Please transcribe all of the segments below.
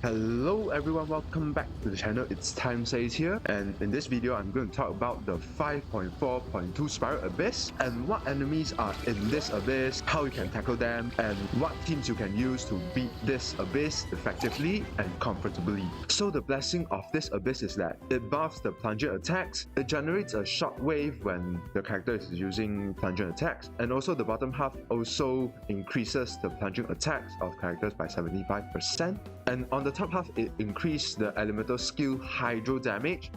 Hello everyone, welcome back to the channel. It's AbyssSays here, and in this video I'm going to talk about the 5.4.2 Spiral Abyss and what enemies are in this abyss, how you can tackle them, and what teams you can use to beat this abyss effectively and comfortably. So the blessing of this abyss is that it buffs the plunging attacks, it generates a short wave when the character is using plunging attacks, and also the bottom half also increases the plunging attacks of characters by 75%. And on the top half, it increased the elemental skill hydro damage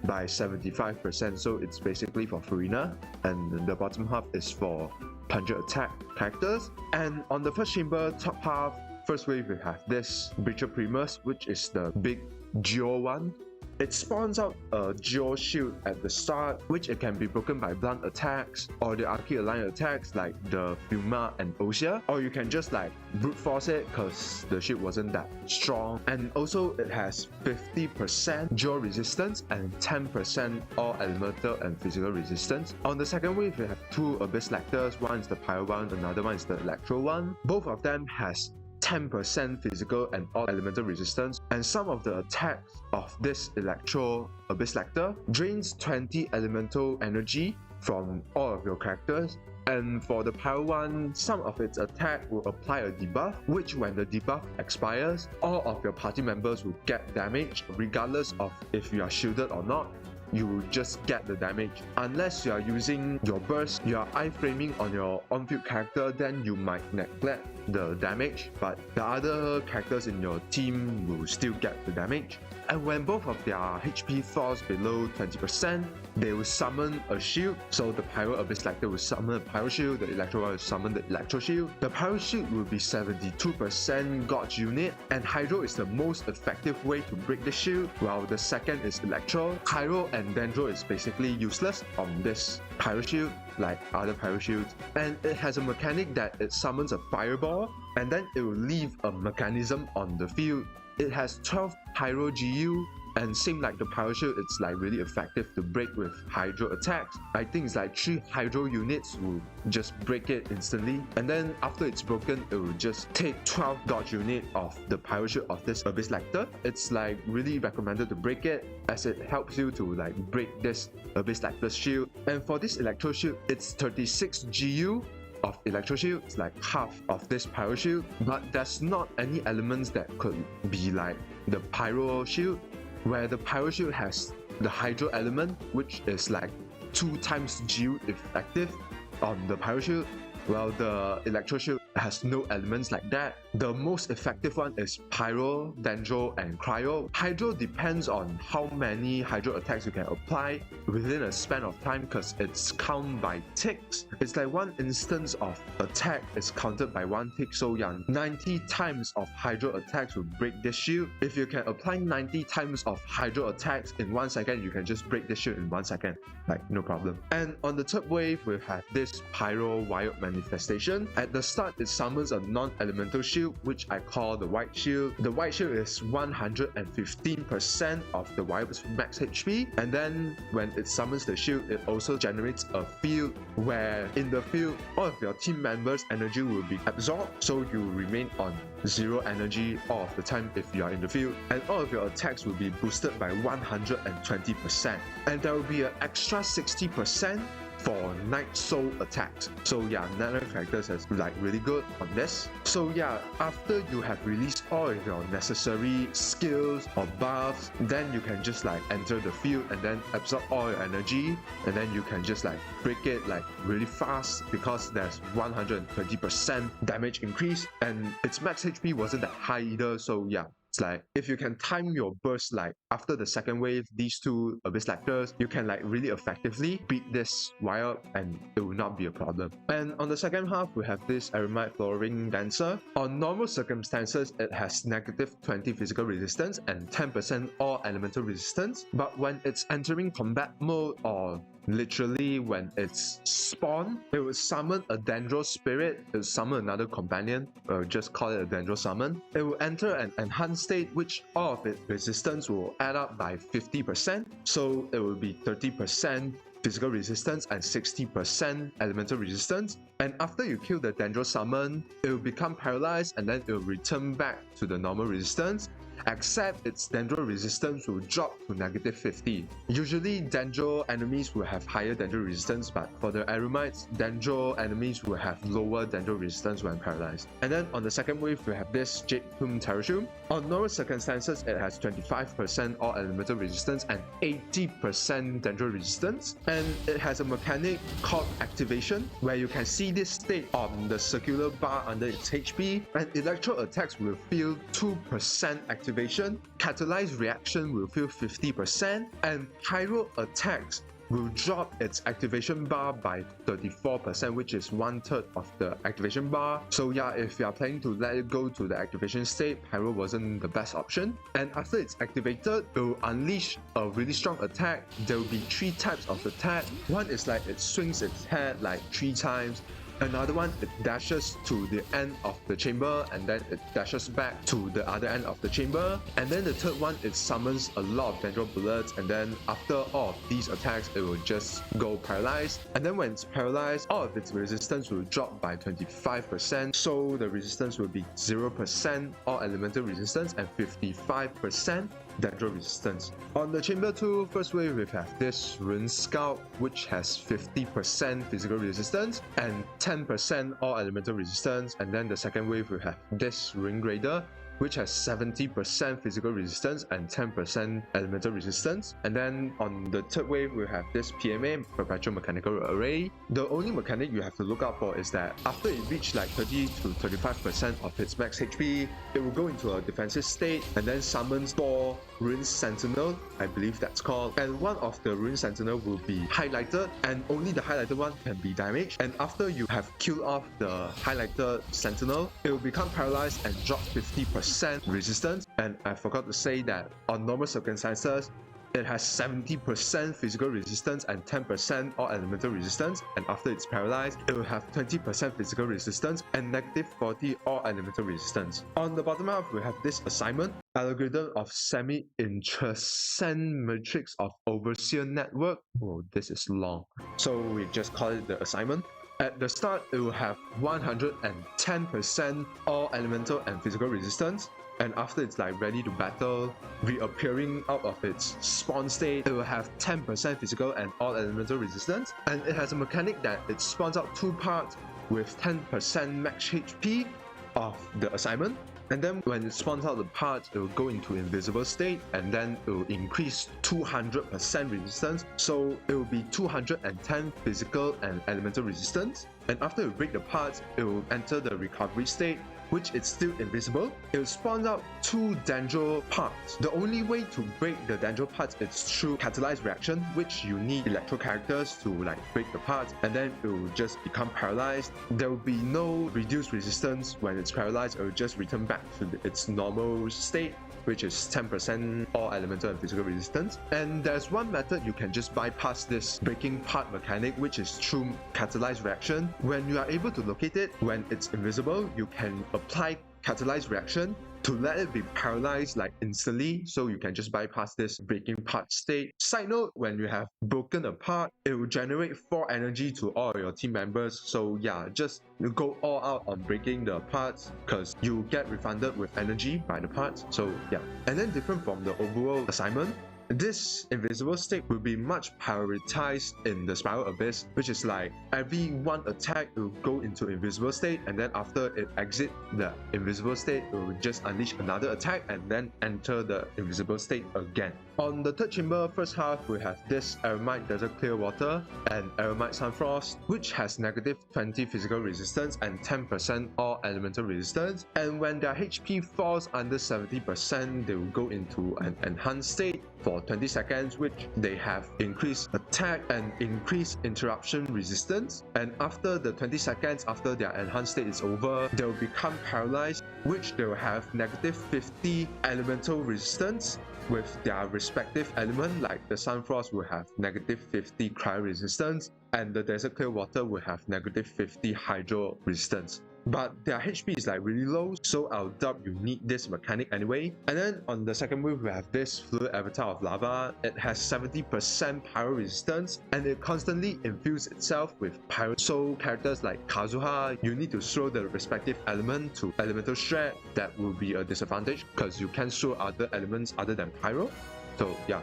by 75%, so it's basically for Farina, and the bottom half is for plunger attack characters. And on the first chamber, top half, first wave, we have this Breacher Primus, which is the big Geo one. It spawns out a Geo shield at the start, which it can be broken by blunt attacks or the Arcade Alliance attacks like the Fuma and Osea, or you can just like brute force it because the shield wasn't that strong. And also it has 50% Geo resistance and 10% all elemental and physical resistance. On the second wave, we have two Abyss Lectors, one is the Pyro one, another one is the Electro one. Both of them has 10% physical and all elemental resistance, and some of the attacks of this Electro Abyss Lector drains 20 elemental energy from all of your characters. And for the Pyro one, some of its attack will apply a debuff, which when the debuff expires, all of your party members will get damage regardless of if you are shielded or not. You will just get the damage. Unless you are using your burst, you are iframing on your on-field character, then you might neglect the damage, but the other characters in your team will still get the damage. And when both of their HP falls below 20%, they will summon a shield. So the Pyro Abyss Lector will summon a Pyro Shield, the Electro will summon the Electro Shield. The Pyro Shield will be 72% Gauge unit, and Hydro is the most effective way to break the shield, while the second is Electro. Pyro and Dendro is basically useless on this Pyro Shield, like other Pyro Shields. And it has a mechanic that it summons a Fireball, and then it will leave a mechanism on the field. It has 12 Pyro GU, and same like the Pyro Shield, it's like really effective to break with Hydro attacks. I think it's like 3 Hydro units will just break it instantly, and then after it's broken, it will just take 12 dodge unit of the Pyro Shield of this Abyss Lector. It's like really recommended to break it, as it helps you to like break this Abyss Lector's shield. And for this Electro Shield, it's 36 GU of Electro Shield, it's like half of this Pyro Shield, but there's not any elements that could be like the Pyro Shield, where the Pyro Shield has the Hydro element, which is like 2 times GU effective on the Pyro Shield, while the Electro Shield has no elements like that. The most effective one is Pyro, Dendro, and Cryo. Hydro depends on how many Hydro attacks you can apply within a span of time, because it's counted by ticks. It's like one instance of attack is counted by 1 tick, so yeah, 90 times of Hydro attacks will break this shield. If you can apply 90 times of Hydro attacks in 1 second, you can just break this shield in 1 second, like no problem. And on the third wave, we have this Pyro Wild Manifestation. At the start, it summons a non-elemental shield, which I call the White Shield. The White Shield is 115% of the Wild's max HP, and then when it summons the shield, it also generates a field where in the field, all of your team members' energy will be absorbed, so you remain on 0 energy all of the time if you are in the field, and all of your attacks will be boosted by 120%, and there will be an extra 60% for Night Soul attacks. So yeah, Night characters is like really good on this. So yeah, after you have released all of your necessary skills or buffs, then you can just like enter the field and then absorb all your energy, and then you can just like break it like really fast, because there's 120% damage increase, and its max HP wasn't that high either. So yeah, it's like if you can time your burst like after the second wave, these two Abyss Lectors, you can like really effectively beat this wild and it will not be a problem. And on the second half, we have this Aramite Flooring Dancer. On normal circumstances, it has negative 20 physical resistance and 10% all elemental resistance, but when it's entering combat mode, or literally when it's spawned, it will summon a Dendro Spirit, it will summon another companion, or just call it a Dendro Summon. It will enter an enhanced state, which all of its resistance will add up by 50%, so it will be 30% physical resistance and 60% elemental resistance. And after you kill the Dendro Summon, it will become paralyzed, and then it will return back to the normal resistance. except its Dendro resistance will drop to -50. Usually Dendro enemies will have higher Dendro resistance, but for the Aromites, Dendro enemies will have lower Dendro resistance when paralyzed. And then on the second wave, we have this Jade Plume Terrashoom. On normal circumstances, it has 25% all elemental resistance and 80% Dendro resistance. And it has a mechanic called Activation, where you can see this state on the circular bar under its HP, and electro attacks will feel 2% activation, catalyzed reaction will feel 50%, and pyro attacks will drop its activation bar by 34%, which is 1/3 of the activation bar. So yeah, if you are planning to let it go to the activation state, Pyro wasn't the best option. And after it's activated, it will unleash a really strong attack. There will be 3 types of attack. One is like it swings its head like 3 times. Another one, it dashes to the end of the chamber and then it dashes back to the other end of the chamber. And then the third one, it summons a lot of Dendro bullets, and then after all of these attacks, it will just go paralyzed. And then when it's paralyzed, all of its resistance will drop by 25%. So the resistance will be 0% all elemental resistance and 55% Dendro resistance. On the chamber 2 first wave, we have this Rune Scout, which has 50% physical resistance and 10% all elemental resistance. And then the second wave, we have this Ring Raider, which has 70% physical resistance and 10% elemental resistance. And then on the third wave, we have this PMA, Perpetual Mechanical Array. The only mechanic you have to look out for is that after it reaches like 30 to 35% of its max HP, it will go into a defensive state and then summons 4 Rune Sentinel, I believe that's called. And one of the Rune Sentinel will be highlighted, and only the highlighted one can be damaged. And after you have killed off the highlighted Sentinel, it will become paralyzed and drop 50% resistance. And I forgot to say that on normal circumstances, it has 70% physical resistance and 10% all elemental resistance, and after it's paralyzed, it will have 20% physical resistance and -40 all elemental resistance. On the bottom half, we have this assignment, Algorithm of Semi-Intrascend Matrix of Overseer Network. Oh, this is long. So we just call it the assignment. At the start, it will have 110% all elemental and physical resistance. And after it's like ready to battle, reappearing out of its spawn state, it will have 10% physical and all elemental resistance. And it has a mechanic that it spawns out 2 parts with 10% max HP of the assignment. And then when it spawns out the parts, it will go into invisible state, and then it will increase 200% resistance. So it will be 210 physical and elemental resistance. And after you break the parts, it will enter the recovery state, which is still invisible. It will spawn out 2 Dendro parts. The only way to break the Dendro parts is through catalyzed reaction, which you need electro characters to like break the parts, and then it will just become paralyzed. There will be no reduced resistance when it's paralyzed. It will just return back to its normal state, which is 10% all elemental and physical resistance. And there's one method you can just bypass this breaking part mechanic, which is through catalyzed reaction. When you are able to locate it when it's invisible, you can apply catalyzed reaction to let it be paralyzed like instantly, so you can just bypass this breaking part state. Side note, when you have broken a part, it will generate 4 energy to all your team members. So yeah, just go all out on breaking the parts because you get refunded with energy by the parts. So yeah, and then different from the overall assignment, this invisible state will be much prioritized in the Spiral Abyss, which is like every 1 attack will go into invisible state, and then after it exits the invisible state, it will just unleash another attack and then enter the invisible state again. On the third chamber, first half, we have this Aramite Desert Clearwater and Aramite Sunfrost, which has -20 physical resistance and 10% all elemental resistance. And when their HP falls under 70%, they will go into an enhanced state for 20 seconds, which they have increased attack and increased interruption resistance. And after the 20 seconds after their enhanced state is over, they will become paralyzed, which they will have -50 elemental resistance with their respective element. Like the Sunfrost will have -50 cryo resistance, and the Desert Clearwater will have -50 hydro resistance. but their HP is like really low, so I'll doubt you need this mechanic anyway. And then on the second wave, we have this Fluid Avatar of Lava. It has 70% pyro resistance, and it constantly infuses itself with pyro. So characters like Kazuha, you need to throw the respective element to elemental shred. That will be a disadvantage because you can throw other elements other than pyro. So yeah.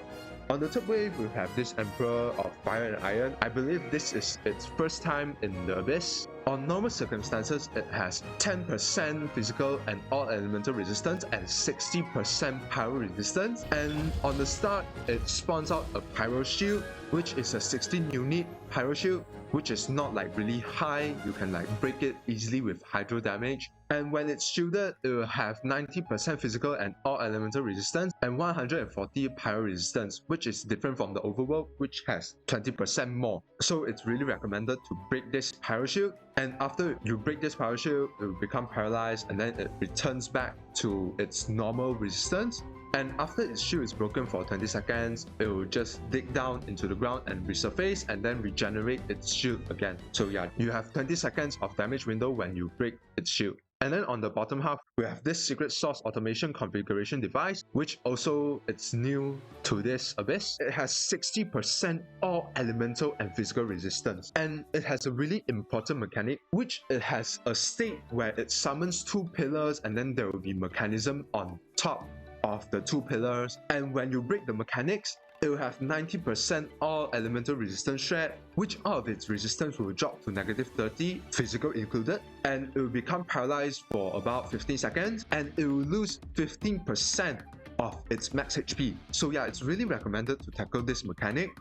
On the third wave, we have this Emperor of Fire and Iron. I believe this is its first time in the Abyss. On normal circumstances, it has 10% physical and all elemental resistance and 60% pyro resistance. And on the start, it spawns out a Pyro Shield, which is a 16 unit Pyro Shield, which is not like really high. You can like break it easily with hydro damage. And when it's shielded, it will have 90% physical and all elemental resistance and 140 pyro resistance, which is different from the overworld, which has 20% more. So it's really recommended to break this pyro shield. And after you break this pyro shield, it will become paralyzed and then it returns back to its normal resistance. And after its shield is broken for 20 seconds, it will just dig down into the ground and resurface and then regenerate its shield again. So yeah, you have 20 seconds of damage window when you break its shield. And then on the bottom half, we have this secret source automation configuration device, which also it's new to this Abyss. It has 60% all elemental and physical resistance. And it has a really important mechanic, which it has a state where it summons 2 pillars and then there will be mechanism on top of the 2 pillars. And when you break the mechanics, it will have 90% all elemental resistance shred, which all of its resistance will drop to -30, physical included, and it will become paralyzed for about 15 seconds, and it will lose 15% of its max HP. So yeah, it's really recommended to tackle this mechanic.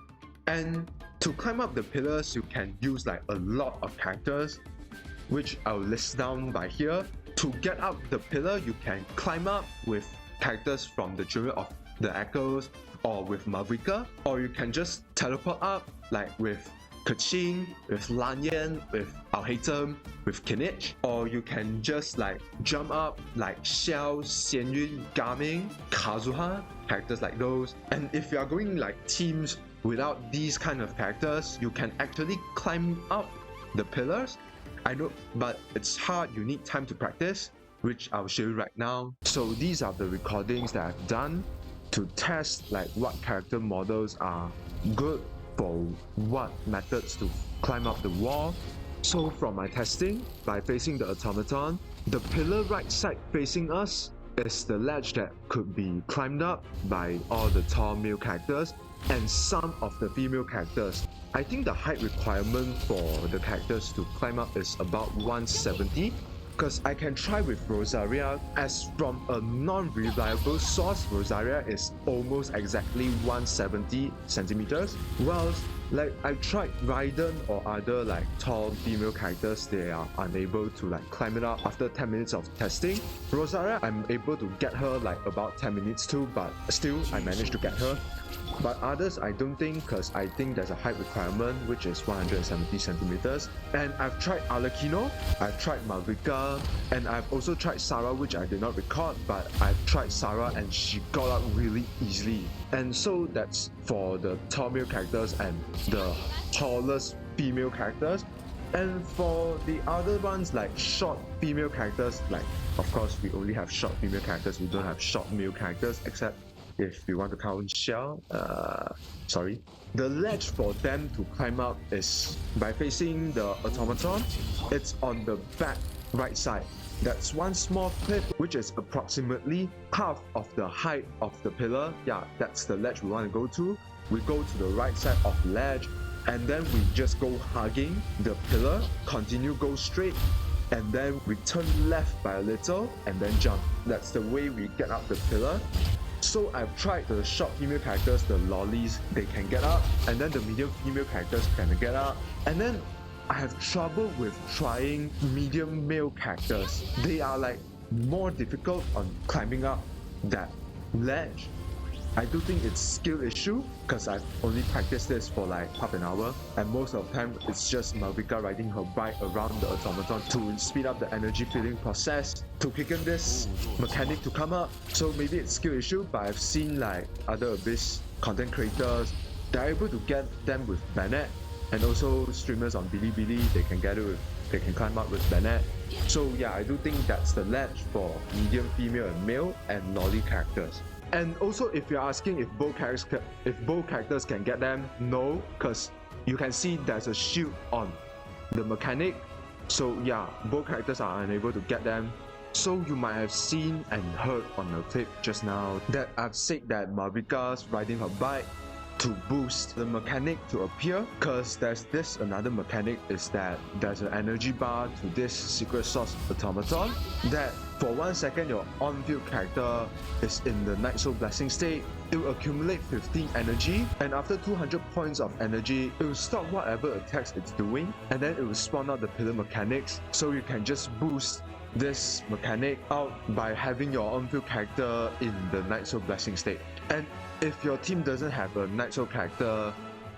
And to climb up the pillars, you can use like a lot of characters, which I'll list down by here. To get up the pillar, you can climb up with characters from the Children of the Echoes, or with Mavrika, or you can just teleport up like with Keqing, with Lanyan, with Alhaitham, with Kinich, or you can just like jump up like Xiao, Xianyun, Gaming, Kazuha, characters like those. And if you are going like teams without these kind of characters, you can actually climb up the pillars. I know, but it's hard, you need time to practice, which I'll show you right now. So these are the recordings that I've done to test like what character models are good for what methods to climb up the wall. So from my testing, by facing the automaton, the pillar right side facing us is the ledge that could be climbed up by all the tall male characters and some of the female characters. I think the height requirement for the characters to climb up is about 170. Because I can try with Rosaria, as from a non-reliable source, Rosaria is almost exactly 170 centimeters. Whilst like I tried Raiden or other like tall female characters, they are unable to like climb it up after 10 minutes of testing. Rosaria, I'm able to get her like about 10 minutes too, but still I managed to get her. But others I don't think, because I think there's a height requirement which is 170 centimeters. And I've tried Arlecchino, I've tried Mavrika, and I've also tried Sarah, which I did not record, but I've tried Sarah and she got up really easily. And so that's for the tall male characters and the tallest female characters. And for the other ones like short female characters, like of course we only have short female characters, we don't have short male characters, except if you want to count Shell, sorry. The ledge for them to climb up is by facing the automaton. It's on the back right side. That's one small clip which is approximately half of the height of the pillar. Yeah, that's the ledge we want to go to. We go to the right side of the ledge and then we just go hugging the pillar, continue go straight, and then we turn left by a little and then jump. That's the way we get up the pillar. So I've tried the short female characters, the lollies, they can get up, and then the medium female characters can get up. And then I have trouble with trying medium male characters. They are like more difficult on climbing up that ledge. I do think it's skill issue because I've only practiced this for like half an hour, and most of the time it's just Mavrika riding her bike around the automaton to speed up the energy filling process to quicken this mechanic to come up. So maybe it's skill issue, but I've seen like other Abyss content creators, they're able to get them with Bennett, and also streamers on Bilibili, they can get it with, they can climb up with Bennett. So yeah, I do think that's the ledge for medium, female, and male and Lolly characters. And also, if you're asking if both characters can get them, no, because you can see there's a shield on the mechanic. So yeah, both characters are unable to get them. So you might have seen and heard on the clip just now that I've said that Mavrika's riding her bike to boost the mechanic to appear, because there's this another mechanic is that there's an energy bar to this secret source automaton that for 1 second your on-field character is in the Night Soul Blessing state, it will accumulate 15 energy, and after 200 points of energy, it will stop whatever attacks it's doing, and then it will spawn out the pillar mechanics, so you can just boost this mechanic out by having your on-field character in the Night Soul Blessing state. And if your team doesn't have a Night Soul character,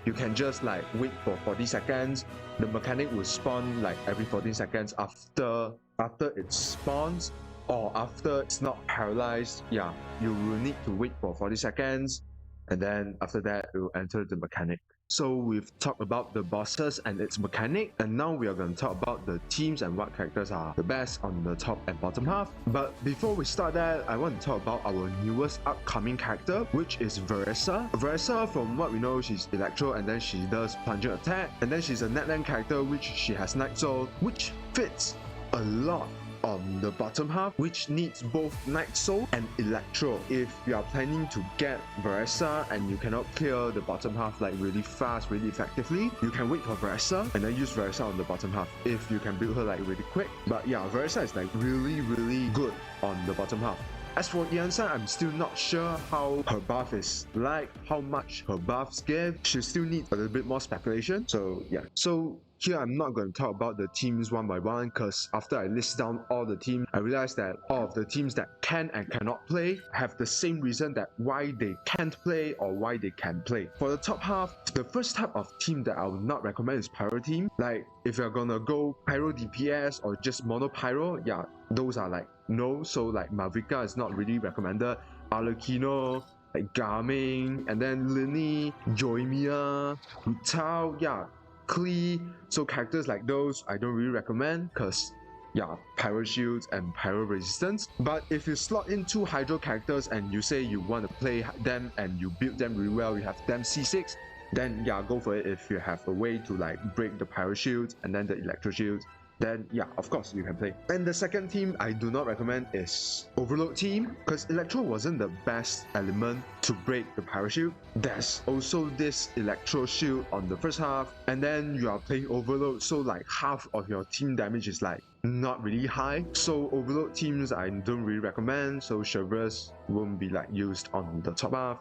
you can just like wait for 40 seconds. The mechanic will spawn like every 14 seconds after it spawns, or after it's not paralyzed. Yeah, you will need to wait for 40 seconds, and then after that it will enter the mechanic. So we've talked about the bosses and its mechanic, and now we are going to talk about the teams and what characters are the best on the top and bottom half. But before we start that, I want to talk about our newest upcoming character, which is Veressa. Veressa, from what we know, she's Electro and then she does plunging attack, and then she's a netland character which she has Night Soul, which fits a lot on the bottom half, which needs both Night Soul and Electro. If you are planning to get Veressa and you cannot clear the bottom half like really fast, really effectively, you can wait for Veressa and then use Veressa on the bottom half if you can build her like really quick. But yeah, Veressa is like really good on the bottom half. As for Yansan, I'm still not sure how her buff is like, how much her buffs give. She still needs a little bit more speculation. So yeah. So here I'm not going to talk about the teams one by one, because after I list down all the teams, I realized that all of the teams that can and cannot play have the same reason that why they can't play or why they can play. For the top half, the first type of team that I would not recommend is Pyro team. Like if you're gonna go Pyro DPS or just Mono Pyro, yeah, those are like no. So like Mavrika is not really recommended. Arlecchino, like Garming, and then Linny, Joymia, Tao, yeah, Klee. So characters like those I don't really recommend, because yeah, Pyro Shields and Pyro Resistance. But if you slot in 2 Hydro characters and you say you want to play them and you build them really well, you have them C6, then yeah, go for it. If you have a way to like break the Pyro Shields and then the Electro Shields, then yeah, of course you can play. And the second team I do not recommend is Overload team, because Electro wasn't the best element to break the Pyro Shield. There's also this Electro Shield on the first half, and then you are playing Overload, so like half of your team damage is like not really high. So Overload teams I don't really recommend, so Chevreuse won't be like used on the top half.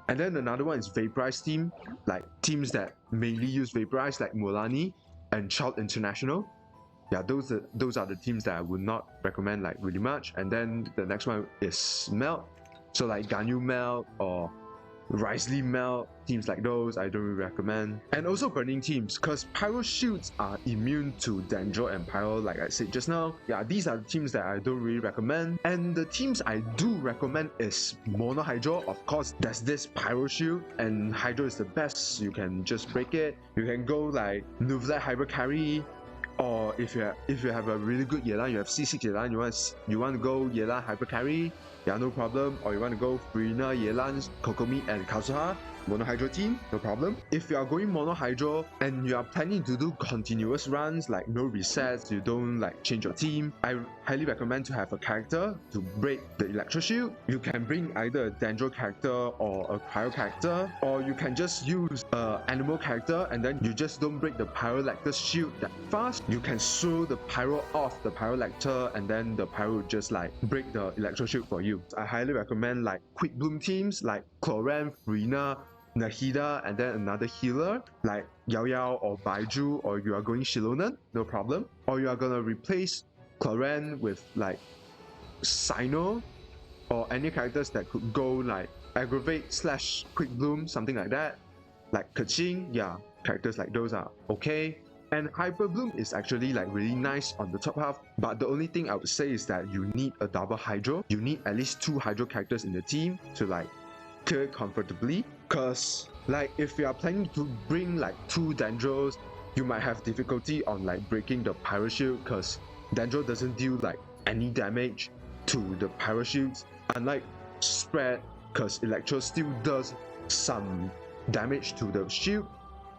And then another one is Vaporize team, like teams that mainly use Vaporize like Mulani and Child International. Yeah, those are the teams that I would not recommend like really much. And then the next one is Melt. So like Ganyu Melt or Risley Melt, teams like those I don't really recommend. And also Burning teams, because Pyro Shields are immune to Dendro and Pyro like I said just now. Yeah, these are the teams that I don't really recommend. And the teams I do recommend is Mono Hydro. Of course, there's this Pyro Shield and Hydro is the best. You can just break it. You can go like Nuvla Hyper Carry, or if you have a really good Yelan, you have C6 Yelan, you want to go Yelan Hyper Carry, yeah, no problem. Or you want to go Frina, Yelan, Kokomi, and Kazuha, Mono Hydro team, no problem. If you are going Mono Hydro and you are planning to do continuous runs, like no resets, you don't like change your team, I highly recommend to have a character to break the Electro Shield. You can bring either a Dendro character or a Pyro character, or you can just use an animal character and then you just don't break the Pyrolector's shield that fast. You can throw the Pyro off the Pyrolector and then the Pyro will just like break the Electro Shield for you. I highly recommend like Quick Bloom teams like Cloran, Frina, Nahida, and then another healer like Yao Yao or Baiju, or you are going Shilonen, no problem. Or you are gonna replace Cloran with like Sino or any characters that could go like Aggravate / Quick Bloom, something like that. Like Kaching, yeah, characters like those are okay. And Hyper Bloom is actually like really nice on the top half, but the only thing I would say is that you need a double Hydro. You need at least 2 Hydro characters in the team to like clear it comfortably. Cause like if you are planning to bring like 2 Dendros, you might have difficulty on like breaking the Pyro Shield, cause Dendro doesn't deal like any damage to the pyro shields, unlike Spread, because Electro still does some damage to the shield.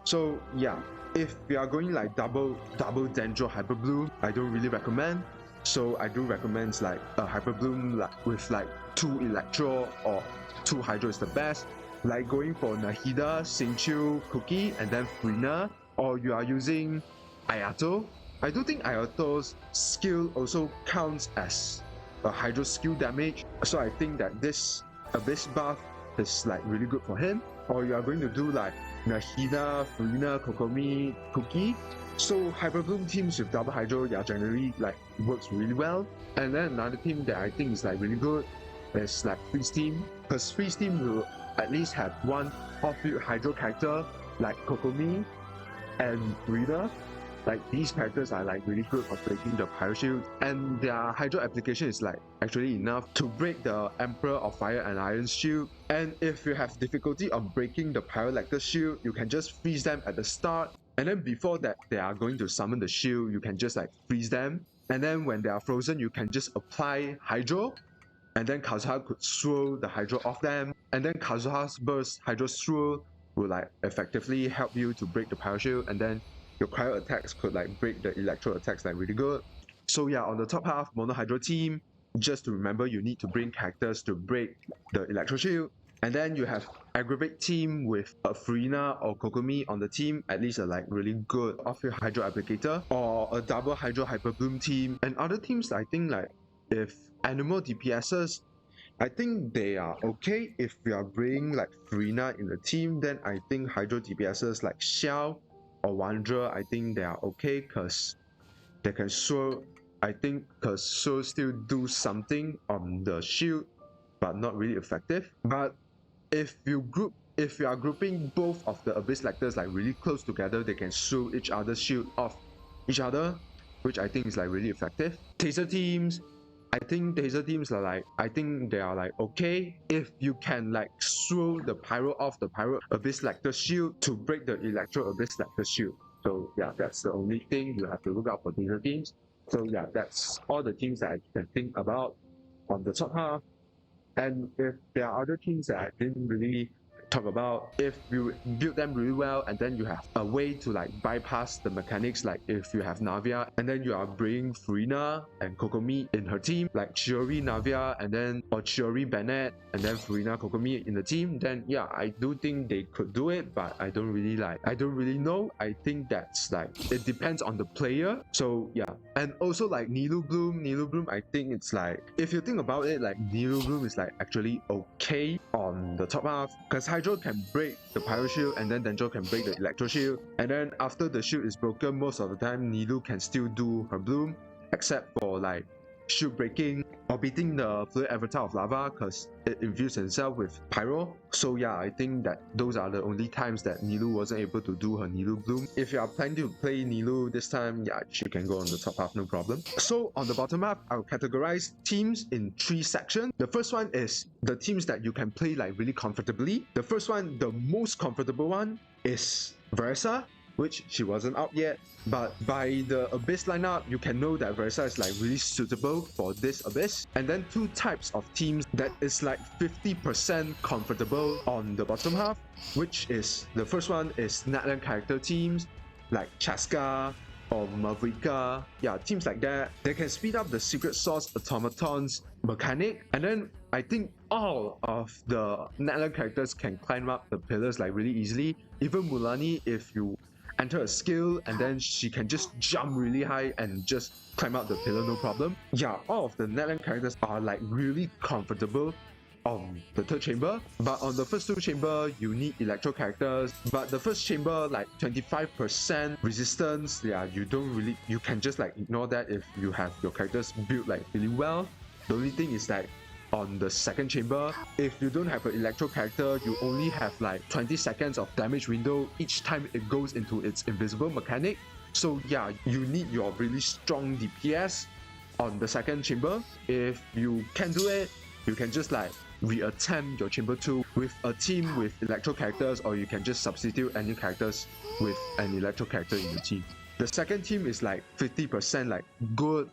So yeah, if we are going like double Dendro Hyper Bloom, I don't really recommend. So I do recommend like a Hyper Bloom like with like 2 Electro or 2 Hydro is the best. Like going for Nahida, Xingqiu, Cookie, and then Frina, or you are using Ayato. I do think Ayato's skill also counts as a Hydro skill damage, so I think that this Abyss buff is like really good for him. Or you are going to do like Nahida, Frina, Kokomi, Cookie. So Hyper Bloom teams with double Hydro, yeah, generally like works really well. And then another team that I think is like really good is like Freeze Team, because Freeze Team will at least have one off-field Hydro character like Kokomi and Frina. Like these characters are like really good for breaking the Pyro Shield, and their Hydro application is like actually enough to break the Emperor of Fire and Iron shield. And if you have difficulty on breaking the Pyrolector shield, you can just freeze them at the start, and then before that they are going to summon the shield, you can just like freeze them, and then when they are frozen you can just apply Hydro, and then Kazuha could swirl the Hydro off them, and then Kazuha's burst Hydro swirl will like effectively help you to break the Pyro Shield, and then your cryo attacks could like break the electro attacks like really good. So yeah, on the top half, Mono Hydro team, just to remember you need to bring characters to break the electro shield. And then you have Aggravate team with a Frina or Kokomi on the team, at least a like really good off-field Hydro applicator, or a double Hydro Hyper Bloom team. And other teams, I think like if animal DPSs, I think they are okay. If we are bringing like Frina in the team, then I think Hydro DPSs like Xiao or Wanderer, I think they are okay because they can swirl. I think because swirl still do something on the shield, but not really effective. But if you are grouping both of the Abyss Lectors like really close together, they can swirl each other's shield off each other, which I think is like really effective. Taser teams, I think Taser teams are like, I think they are like okay if you can like swirl the Pyro off the Pyro Abyss Lecter shield to break the Electro Abyss Lecter shield. So yeah, that's the only thing you have to look out for Taser teams. So yeah, that's all the teams that I can think about on the top half. And if there are other teams that I didn't really talk about, if you build them really well and then you have a way to like bypass the mechanics, like if you have Navia and then you are bringing Frina and Kokomi in her team, like Chiori Navia and then or Chiori Bennett and then Frina Kokomi in the team, then yeah, I do think they could do it, but I don't really know. I think that's like, it depends on the player. So yeah, and also like Nilou Bloom, I think it's like, if you think about it, like Nilou Bloom is like actually okay on the top half because Hydro can break the Pyro Shield and then Dendro can break the Electro Shield, and then after the shield is broken, most of the time Nilou can still do her Bloom, except for like shield breaking or beating the Fluid Avatar of Lava because it infused himself with Pyro. So yeah, I think that those are the only times that Nilou wasn't able to do her Nilou Bloom. If you are planning to play Nilou this time, yeah, she can go on the top half, no problem. So on the bottom half, I'll categorize teams in 3 sections. The first one is the teams that you can play like really comfortably. The first one, the most comfortable one, is Versa, which she wasn't out yet, but by the Abyss lineup, you can know that Versa is like really suitable for this Abyss. And then 2 types of teams that is like 50% comfortable on the bottom half, which is, the first one is Natlan character teams like Chaska or Mavrika, yeah, teams like that. They can speed up the Secret Source automatons mechanic, and then I think all of the Natlan characters can climb up the pillars like really easily. Even Mulani, if you enter a skill and then she can just jump really high and just climb up the pillar, no problem. Yeah, all of the Natlan characters are like really comfortable on the third chamber, but on the first 2 chamber you need electro characters. But the first chamber, like 25% resistance, yeah, you can just like ignore that if you have your characters built like really well. The only thing is that on the second chamber, if you don't have an electro character, you only have like 20 seconds of damage window each time it goes into its invisible mechanic. So yeah, you need your really strong DPS on the second chamber. If you can do it, you can just like reattempt your chamber 2 with a team with electro characters, or you can just substitute any characters with an electro character in the team. The second team is like 50% like good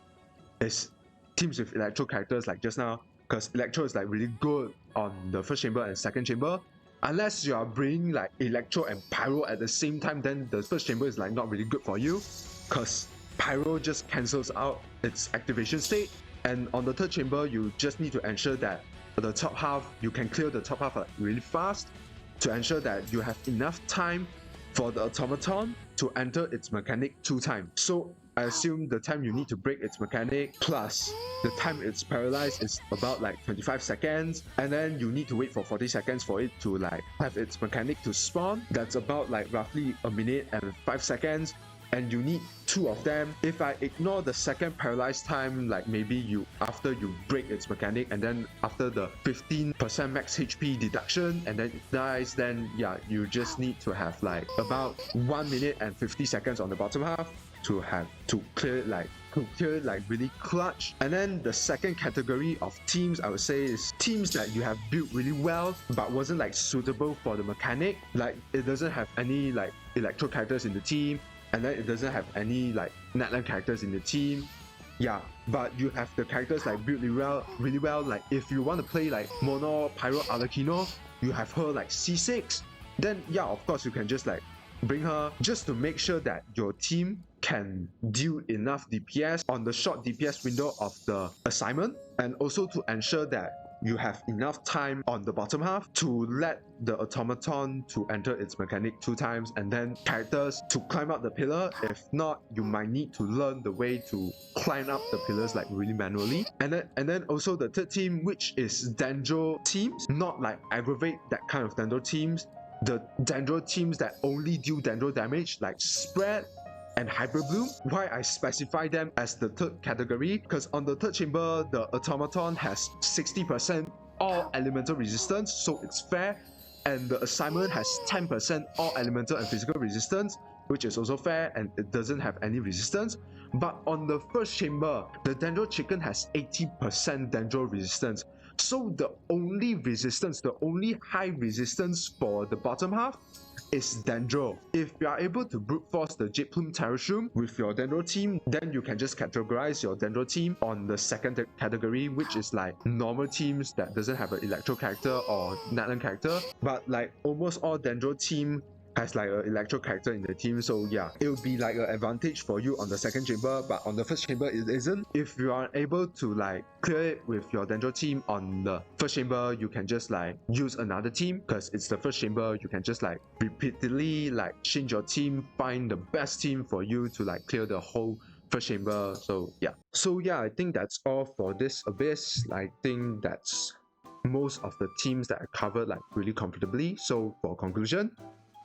is teams with Electro characters like just now, because Electro is like really good on the first chamber and second chamber. Unless you are bringing like Electro and Pyro at the same time, then the first chamber is like not really good for you, because Pyro just cancels out its activation state. And on the third chamber, you just need to ensure that the top half, you can clear the top half really fast to ensure that you have enough time for the automaton to enter its mechanic 2 times. So I assume the time you need to break its mechanic plus the time it's paralyzed is about like 25 seconds, and then you need to wait for 40 seconds for it to like have its mechanic to spawn. That's about like roughly a minute and 5 seconds, and you need 2 of them. If I ignore the second paralyzed time, like maybe you after you break its mechanic and then after the 15% max HP deduction and then it dies, then yeah, you just need to have like about 1 minute and 50 seconds on the bottom half to clear it like really clutch. And then the second category of teams I would say is teams that you have built really well but wasn't like suitable for the mechanic. Like it doesn't have any like Electro characters in the team, and then it doesn't have any like Natlan characters in the team. Yeah, but you have the characters like built really well. Like if you want to play like Mono Pyro Arlecchino, you have her like C6, then yeah, of course you can just like bring her just to make sure that your team can deal enough DPS on the short DPS window of the assignment, and also to ensure that you have enough time on the bottom half to let the automaton to enter its mechanic 2 times, and then characters to climb up the pillar. If not, you might need to learn the way to climb up the pillars like really manually. And then also the third team, which is Dendro teams, not like aggravate that kind of Dendro teams. The Dendro teams that only deal Dendro damage like Spread and Hyperbloom. Why I specify them as the third category? Because on the third chamber, the automaton has 60% all elemental resistance, so it's fair, and the assignment has 10% all elemental and physical resistance, which is also fair, and it doesn't have any resistance. But on the first chamber, the Dendro Chicken has 80% Dendro resistance. So the only resistance, the only high resistance for the bottom half is Dendro. If you are able to brute force the Jade Plume Terrashroom with your Dendro team, then you can just categorize your Dendro team on the second category, which is like normal teams that doesn't have an Electro character or Natlan character. But like almost all Dendro team has like an Electro character in the team, so yeah, it will be like an advantage for you on the second chamber, but on the first chamber it isn't. If you are able to like clear it with your Dendro team on the first chamber, you can just like use another team, because it's the first chamber. You can just like repeatedly like change your team, find the best team for you to like clear the whole first chamber. So yeah, I think that's all for this Abyss. I think that's most of the teams that I covered like really comfortably. So for conclusion,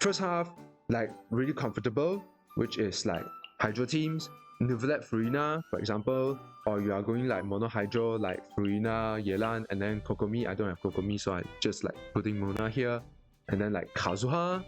first half, like really comfortable, which is like Hydro teams, Neuvillette Furina, for example, or you are going like Mono Hydro, like Furina, Yelan, and then Kokomi. I don't have Kokomi, so I just like putting Mona here, and then like Kazuha,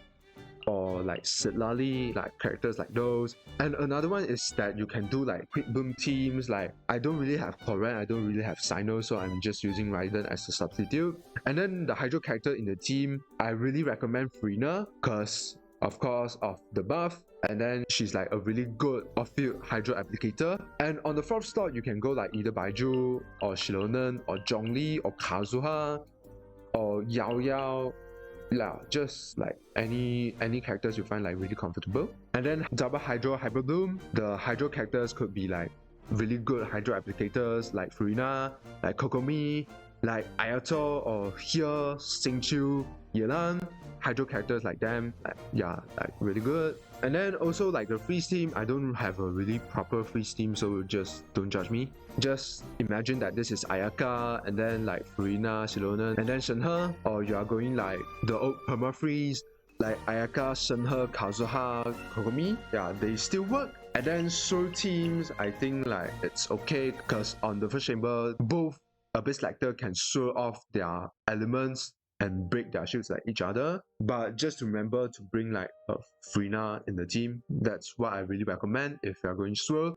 or like Sitlali, like characters like those. And another one is that you can do like quick boom teams. Like I don't really have Koran, I don't really have Sino, so I'm just using Raiden as a substitute. And then the Hydro character in the team, I really recommend Furina, because of course of the buff, and then she's like a really good off-field Hydro applicator. And on the fourth slot, you can go like either Baiju or Shilonen or Zhongli or Kazuha or Yao Yao. Yeah, just like any characters you find like really comfortable. And then double Hydro Hyperbloom, the Hydro characters could be like really good Hydro applicators like Furina, like Kokomi, like Ayato or Here, Xingqiu, Yelan. Hydro characters like them, like, yeah, like really good. And then also like the freeze team, I don't have a really proper freeze team, so just don't judge me. Just imagine that this is Ayaka, and then like Furina, Shilonen, and then Shenhe, or you are going like the old perma freeze, like Ayaka, Shenhe, Kazuha, Kokomi. Yeah, they still work. And then Swirl teams, I think like it's okay, because on the first chamber, both Abyss Lecter can swirl off their elements and break their shields like each other. But just remember to bring like a Furina in the team. That's what I really recommend if you are going Swirl.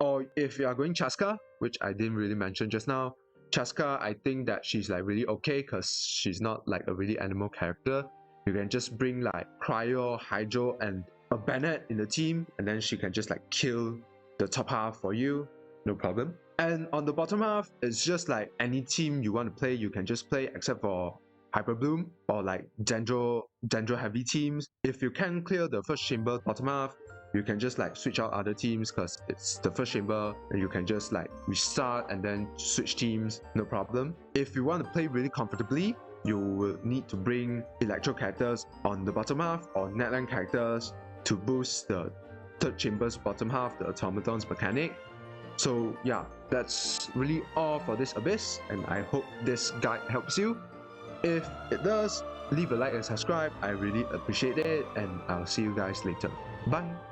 Or if you are going Chaska, which I didn't really mention just now, Chaska, I think that she's like really okay, because she's not like a really animal character. You can just bring like Cryo, Hydro, and a Bennett in the team, and then she can just like kill the top half for you. no problem. And on the bottom half, it's just like any team you want to play, you can just play except for Hyper Bloom or like Dendro heavy teams. If you can clear the first chamber bottom half, you can just like switch out other teams because it's the first chamber and you can just like restart and then switch teams, no problem. If you want to play really comfortably, you will need to bring electro characters on the bottom half or netline characters to boost the third chamber's bottom half, the automaton's mechanic. So yeah, that's really all for this Abyss, and I hope this guide helps you. If it does, leave a like and subscribe, I really appreciate it, and I'll see you guys later. Bye!